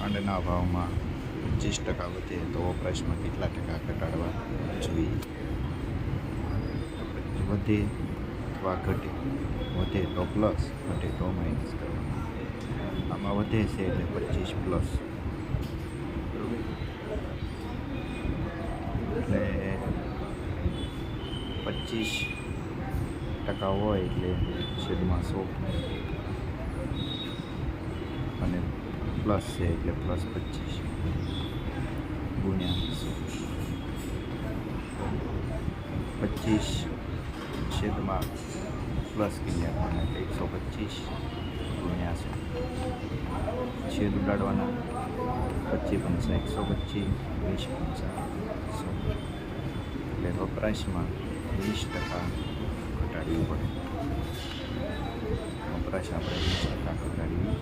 ખાંડના ભાવમાં 25% વધે તો વપરાશમાં કેટલા ટકા ઘટાડવા જોઈએ? વધે અથવા ઘટે, વધે તો પ્લસ, ઘટે તો માઇનસ કરવાનું. આમાં વધે છે એટલે 25 પ્લસ, એટલે 25% હોય એટલે છેદમાં 100, અને પ્લસ છે એટલે પ્લસ 25 ગુણ્યા 100. 25 છેદમાં પ્લસ કરી આપવાના એટલે 125 ગુણ્યા 100. છેદ ઉડાડવાના, 25 × 125, 20 × 100, એટલે વપરાશમાં 20% ઘટાડવું પડે. વપરાશ આપણે 20% ઘટાડવી